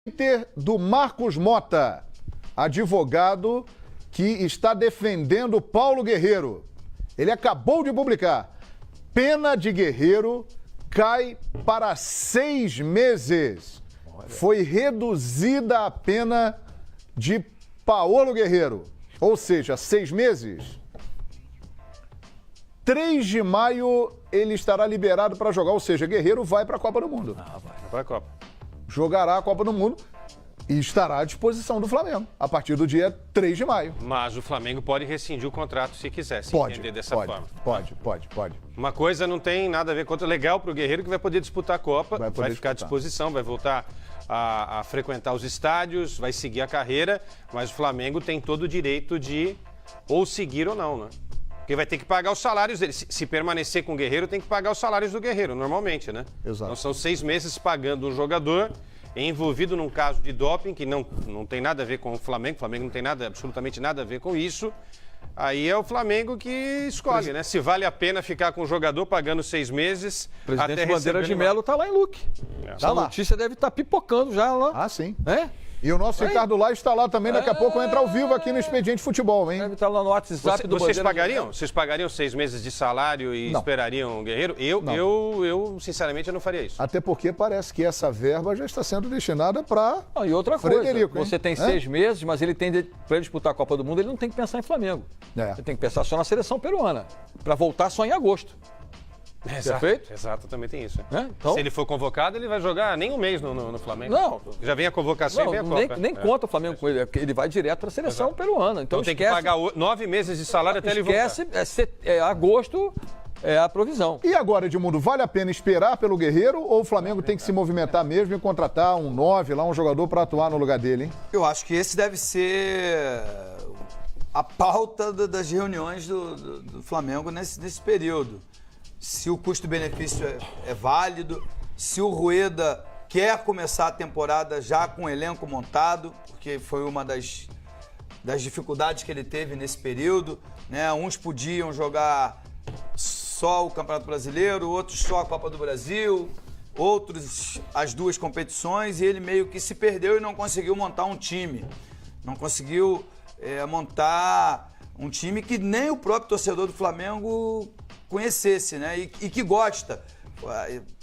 Twitter do Marcos Mota, advogado que está defendendo Paulo Guerreiro. Ele acabou de publicar. Pena de Guerreiro cai para 6 meses. Foi reduzida a pena de Paulo Guerreiro. Ou seja, 6 meses. 3 de maio ele estará liberado para jogar. Ou seja, Guerreiro vai para a Copa do Mundo. Vai para a Copa. Jogará a Copa do Mundo e estará à disposição do Flamengo a partir do dia 3 de maio. Mas o Flamengo pode rescindir o contrato se quiser, se Pode, entender dessa forma. Pode. Uma coisa não tem nada a ver com outra. Legal para o Guerreiro que vai poder disputar a Copa, vai ficar à disposição, vai voltar a frequentar os estádios, vai seguir a carreira, mas o Flamengo tem todo o direito de ou seguir ou não, né? Porque vai ter que pagar os salários dele. Se permanecer com o Guerreiro, tem que pagar os salários do Guerreiro, normalmente, né? Exato. Então são 6 meses pagando um jogador envolvido num caso de doping, que não tem nada a ver com o Flamengo não tem absolutamente nada a ver com isso. Aí é o Flamengo que escolhe, né? Se vale a pena ficar com o jogador pagando 6 meses. O presidente Bandeira de Melo tá lá em Luque. Tá lá. A notícia deve estar pipocando já lá. Ah, sim. É? E o nosso Ricardo Lá está lá também, daqui a pouco entra ao vivo aqui no Expediente Futebol, hein? Deve estar lá no WhatsApp do Vocês Bandeira pagariam? Vocês pagariam 6 meses de salário e Não. esperariam o Guerreiro? Eu, sinceramente, eu não faria isso. Até porque parece que essa verba já está sendo destinada para E outra Frederico, coisa, você tem 6 meses, mas ele tem, para ele disputar a Copa do Mundo, ele não tem que pensar em Flamengo. É. Ele tem que pensar só na seleção peruana, para voltar só em agosto. Perfeito? Exato, também tem isso. Então, Se ele for convocado, ele vai jogar nem um mês no Flamengo. Não. Já vem a convocação e vem a Copa. nem conta o Flamengo com ele, porque ele vai direto para a seleção peruana. Então tem esquece, que pagar 9 meses de salário até ele voltar. Esquece, agosto é a provisão. E agora, Edmundo, vale a pena esperar pelo Guerreiro ou o Flamengo tem que se movimentar mesmo e contratar um 9 lá, um jogador para atuar no lugar dele, hein? Eu acho que esse deve ser a pauta das reuniões do Flamengo nesse período. Se o custo-benefício é válido, se o Rueda quer começar a temporada já com o elenco montado, porque foi uma das dificuldades que ele teve nesse período, né? Uns podiam jogar só o Campeonato Brasileiro, outros só a Copa do Brasil, outros as duas competições, e ele meio que se perdeu e não conseguiu montar um time. Não conseguiu montar um time que nem o próprio torcedor do Flamengo conhecesse, né? E que gosta.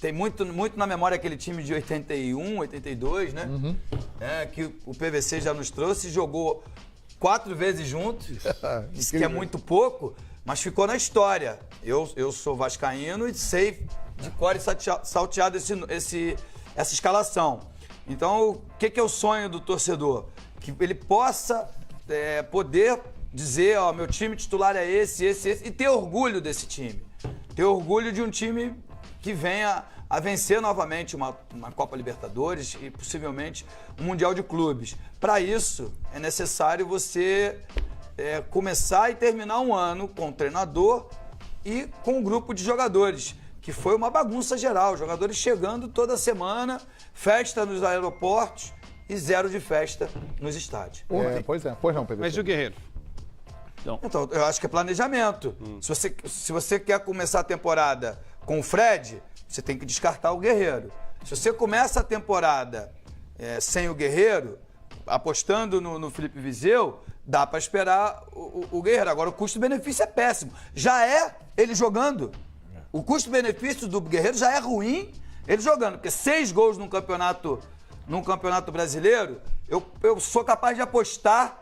Tem muito na memória aquele time de 81, 82, né? Que o PVC já nos trouxe, jogou 4 vezes juntos, isso que é muito pouco, mas ficou na história. Eu sou vascaíno e sei de cor e salteado essa escalação. Então, o que é o sonho do torcedor? Que ele possa poder dizer, meu time titular é esse, e ter orgulho desse time. Ter orgulho de um time que venha a vencer novamente uma Copa Libertadores e possivelmente um Mundial de Clubes. Para isso, é necessário você começar e terminar um ano com o treinador e com um grupo de jogadores, que foi uma bagunça geral. Jogadores chegando toda semana, festa nos aeroportos e 0 de festa nos estádios. Pois não, PVC. Mas e o Guerreiro? Então, eu acho que é planejamento. Se você quer começar a temporada com o Fred, você tem que descartar o Guerreiro. Se você começa a temporada sem o Guerreiro, apostando no Felipe Viseu, dá para esperar o Guerreiro. Agora, o custo-benefício é péssimo. Já é ele jogando. O custo-benefício do Guerreiro já é ruim ele jogando, porque 6 gols num campeonato brasileiro, eu sou capaz de apostar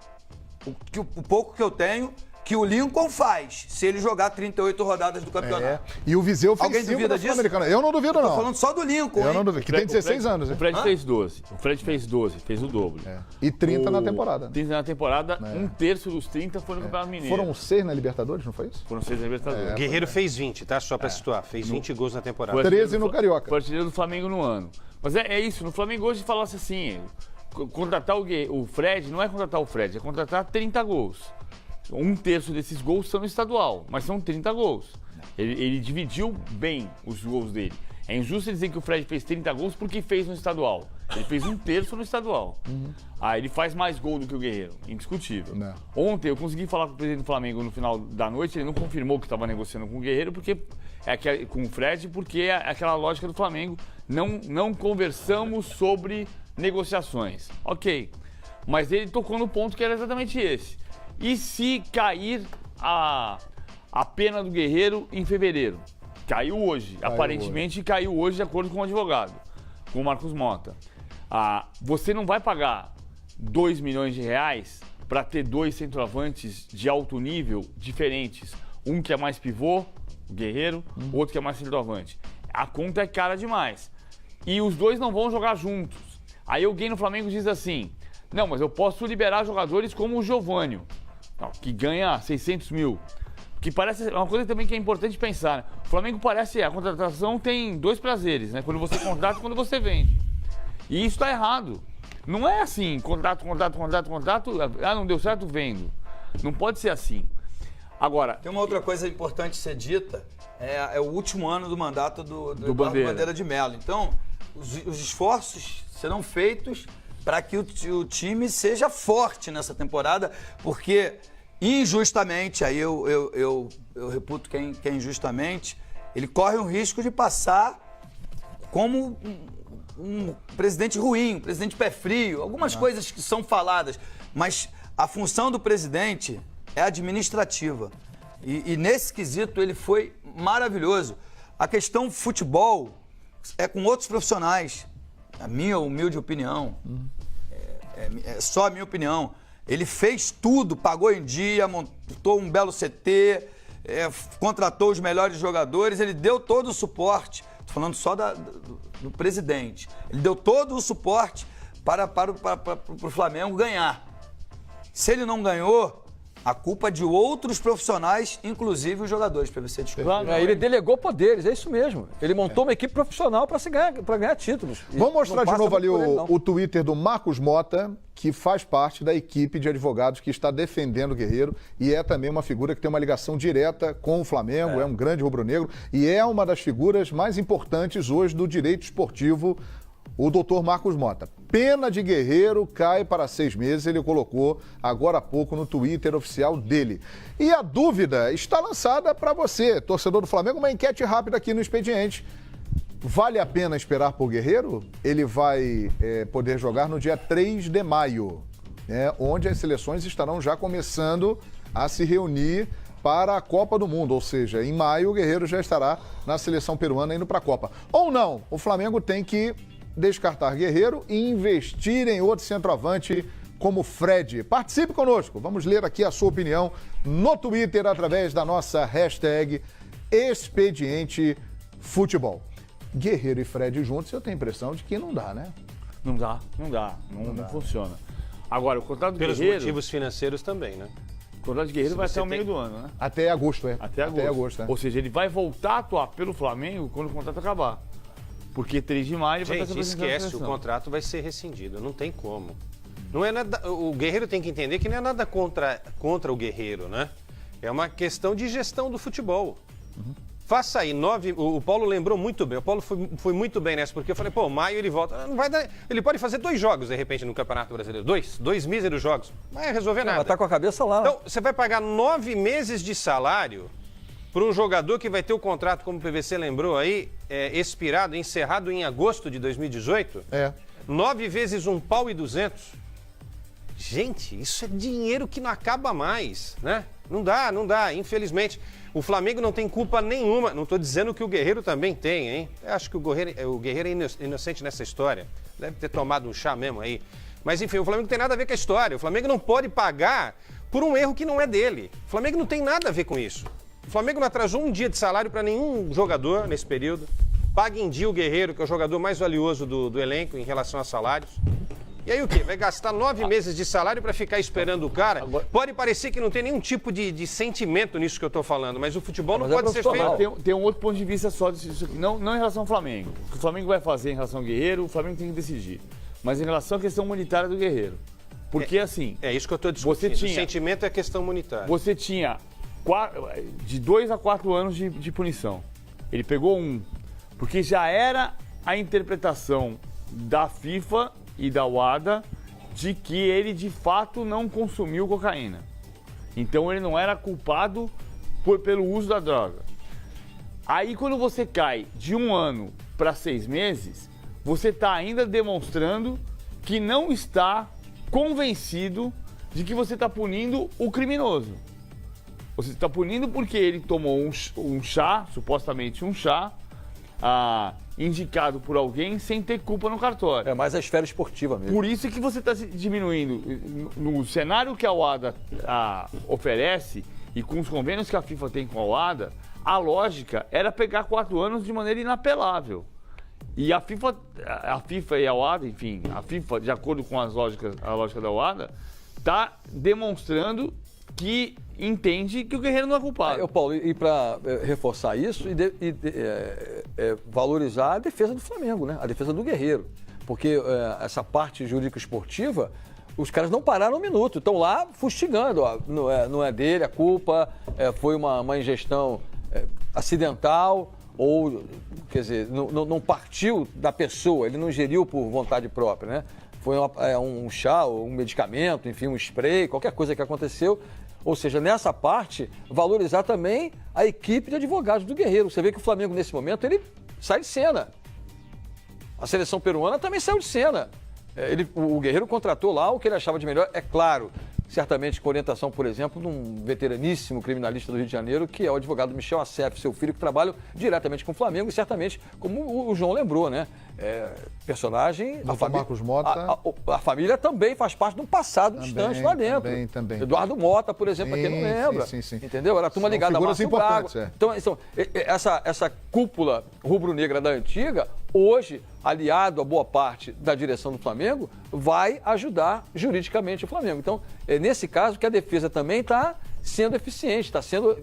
o pouco que eu tenho, que o Lincoln faz, se ele jogar 38 rodadas do campeonato. E o Viseu fez Alguém 5 duvida da disso? Sul-Americana. Eu não duvido, não. Tô falando só do Lincoln, Eu hein? não duvido, que tem 16 anos, O hein? Fred fez 12. O Fred fez 12, fez o dobro. E 30 na temporada. 30 na temporada, 1/3 dos 30 foi no Campeonato Mineiro. Foram 6 na Libertadores, não foi isso? Foram 6 na Libertadores. Guerreiro fez 20, tá? Só pra situar. Fez 20 gols na temporada. Foi 13 no Carioca. Foi artilheiro do Flamengo no ano. Mas é isso, no Flamengo hoje falasse assim, contratar o Fred não é contratar o Fred, é contratar 30 gols. 1/3 desses gols são no estadual, mas são 30 gols. Ele dividiu bem os gols dele. É injusto dizer que o Fred fez 30 gols porque fez no estadual. Ele fez 1/3 no estadual. Ele faz mais gol do que o Guerreiro, indiscutível. Não. Ontem eu consegui falar com o presidente do Flamengo no final da noite, ele não confirmou que estava negociando com o Guerreiro, com o Fred, porque é aquela lógica do Flamengo. Não conversamos sobre negociações. Ok. Mas ele tocou no ponto que era exatamente esse. E se cair a pena do Guerreiro em fevereiro? Caiu hoje. Aparentemente caiu hoje de acordo com o advogado, com o Marcos Mota. Você não vai pagar 2 milhões de reais para ter 2 centroavantes de alto nível diferentes. Um que é mais pivô, o Guerreiro, outro que é mais centroavante. A conta é cara demais. E os dois não vão jogar juntos. Aí alguém no Flamengo diz assim, não, mas eu posso liberar jogadores como o Giovânio, que ganha 600 mil. Que parece uma coisa também que é importante pensar. Né? O Flamengo parece, a contratação tem 2 prazeres, né? Quando você contrata e quando você vende. E isso está errado. Não é assim, contrato, não deu certo, vendo. Não pode ser assim. Agora... Tem uma outra coisa importante ser dita, é o último ano do mandato do Bandeira de Mello. Então, os esforços serão feitos para que o time seja forte nessa temporada, porque injustamente, aí eu reputo que é injustamente, ele corre o risco de passar como um presidente ruim, um presidente pé frio, algumas coisas que são faladas, mas a função do presidente é administrativa. E nesse quesito ele foi maravilhoso. A questão futebol é com outros profissionais. A minha humilde opinião, é só a minha opinião. Ele fez tudo, pagou em dia, montou um belo CT, contratou os melhores jogadores, ele deu todo o suporte. Estou falando só do presidente. Ele deu todo o suporte para o Flamengo ganhar. Se ele não ganhou, a culpa é de outros profissionais, inclusive os jogadores, para você desculpa. Claro, ele delegou poderes, é isso mesmo. Ele montou uma equipe profissional para ganhar títulos. Vamos mostrar de novo ali o Twitter do Marcos Mota, que faz parte da equipe de advogados que está defendendo o Guerreiro e é também uma figura que tem uma ligação direta com o Flamengo, é um grande rubro-negro e é uma das figuras mais importantes hoje do direito esportivo, o doutor Marcos Mota. Pena de Guerreiro cai para 6 meses, ele colocou agora há pouco no Twitter oficial dele. E a dúvida está lançada para você, torcedor do Flamengo, uma enquete rápida aqui no Expediente. Vale a pena esperar por Guerreiro? Ele vai poder jogar no dia 3 de maio, onde as seleções estarão já começando a se reunir para a Copa do Mundo, ou seja, em maio o Guerreiro já estará na seleção peruana indo para a Copa. Ou não, o Flamengo tem que descartar Guerreiro e investir em outro centroavante como Fred. Participe conosco, vamos ler aqui a sua opinião no Twitter através da nossa hashtag Expediente Futebol. Guerreiro e Fred juntos, eu tenho a impressão de que não dá, né? Não dá. Não funciona. Agora, o contrato do Guerreiro... Pelos motivos financeiros também, né? O contrato de Guerreiro vai até o meio do ano, né? Até agosto, Até agosto. Ou seja, ele vai voltar a atuar pelo Flamengo quando o contrato acabar. Porque 3 de maio vai estar Gente, esquece, o contrato vai ser rescindido, não tem como. Não é nada, o Guerreiro tem que entender que não é nada contra o Guerreiro, né? É uma questão de gestão do futebol. Faça aí 9... O Paulo lembrou muito bem, o Paulo foi muito bem nessa, porque eu falei, maio ele volta. Não vai dar, ele pode fazer 2 jogos, de repente, no Campeonato Brasileiro. 2 míseros jogos. Não vai resolver nada. Vai estar com a cabeça lá. Então, você vai pagar 9 meses de salário para um jogador que vai ter o contrato, como o PVC lembrou aí, expirado, encerrado em agosto de 2018? 9 vezes $1,200. Gente, isso é dinheiro que não acaba mais, né? Não dá, infelizmente. O Flamengo não tem culpa nenhuma. Não estou dizendo que o Guerreiro também tem, hein? Eu acho que o Guerreiro é inocente nessa história. Deve ter tomado um chá mesmo aí. Mas, enfim, o Flamengo não tem nada a ver com a história. O Flamengo não pode pagar por um erro que não é dele. O Flamengo não tem nada a ver com isso. O Flamengo não atrasou um dia de salário para nenhum jogador nesse período. Paga em dia o Guerreiro, que é o jogador mais valioso do elenco em relação a salários. E aí o quê? Vai gastar 9 meses de salário para ficar esperando o cara? Pode parecer que não tem nenhum tipo de sentimento nisso que eu estou falando, mas o futebol não pode ser feito. Tem um outro ponto de vista só disso aqui, não em relação ao Flamengo. O que o Flamengo vai fazer em relação ao Guerreiro, o Flamengo tem que decidir. Mas em relação à questão monetária do Guerreiro. Porque assim... É isso que eu estou discutindo. O sentimento é a questão monetária. Você tinha de 2 a 4 anos de punição. Ele pegou 1. Porque já era a interpretação da FIFA e da UADA de que ele de fato não consumiu cocaína. Então ele não era culpado pelo uso da droga. Aí quando você cai de 1 ano para 6 meses, você está ainda demonstrando que não está convencido de que você está punindo o criminoso. Você está punindo porque ele tomou um chá, supostamente um chá, indicado por alguém sem ter culpa no cartório. É mais a esfera esportiva mesmo. Por isso que você está diminuindo. No cenário que a UADA oferece e com os convênios que a FIFA tem com a UADA, a lógica era pegar 4 anos de maneira inapelável. E a FIFA e a UADA, enfim, a FIFA, de acordo com a lógica da UADA, está demonstrando que entende que o Guerreiro não é culpado. Paulo, e para reforçar isso, valorizar a defesa do Flamengo, né? A defesa do Guerreiro. Porque essa parte jurídico-esportiva, os caras não pararam um minuto, estão lá fustigando. Ó, não é dele a culpa, foi uma ingestão acidental, ou, quer dizer, não partiu da pessoa, ele não ingeriu por vontade própria, né? Foi um chá, um medicamento, enfim, um spray, qualquer coisa que aconteceu. Ou seja, nessa parte, valorizar também a equipe de advogados do Guerreiro. Você vê que o Flamengo, nesse momento, ele sai de cena. A seleção peruana também saiu de cena. O Guerreiro contratou lá o que ele achava de melhor, é claro, certamente com orientação, por exemplo, de um veteraníssimo criminalista do Rio de Janeiro, que é o advogado Michel Assef, seu filho, que trabalha diretamente com o Flamengo e certamente, como o João lembrou, né? Personagem... Marcos Mota. A família também faz parte de um passado distante lá dentro. Também. Eduardo Mota, por exemplo, para quem não lembra. Sim. Entendeu? Era a turma ligada a Márcio Braga. Então, essa cúpula rubro-negra da antiga, hoje, aliado a boa parte da direção do Flamengo, vai ajudar juridicamente o Flamengo. Então, nesse caso, que a defesa também está sendo eficiente, está sendo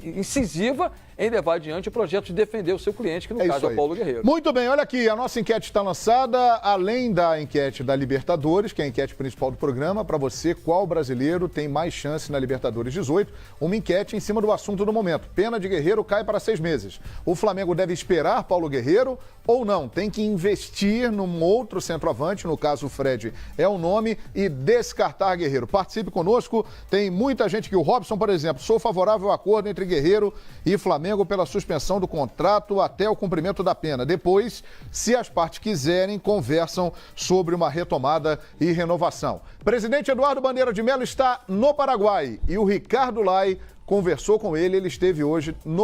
incisiva em levar adiante o projeto de defender o seu cliente, que no caso é o Paulo Guerreiro. Muito bem, olha aqui, a nossa enquete está lançada, além da enquete da Libertadores, que é a enquete principal do programa, para você, qual brasileiro tem mais chance na Libertadores 18, uma enquete em cima do assunto do momento. Pena de Guerreiro cai para 6 meses. O Flamengo deve esperar Paulo Guerreiro ou não? Tem que investir num outro centroavante, no caso o Fred é o nome, e descartar Guerreiro. Participe conosco, tem muita gente que o Robson, por exemplo, sou favorável ao acordo entre Guerreiro e Flamengo pela suspensão do contrato até o cumprimento da pena. Depois, se as partes quiserem, conversam sobre uma retomada e renovação. Presidente Eduardo Bandeira de Mello está no Paraguai e o Ricardo Lai conversou com ele, ele esteve hoje no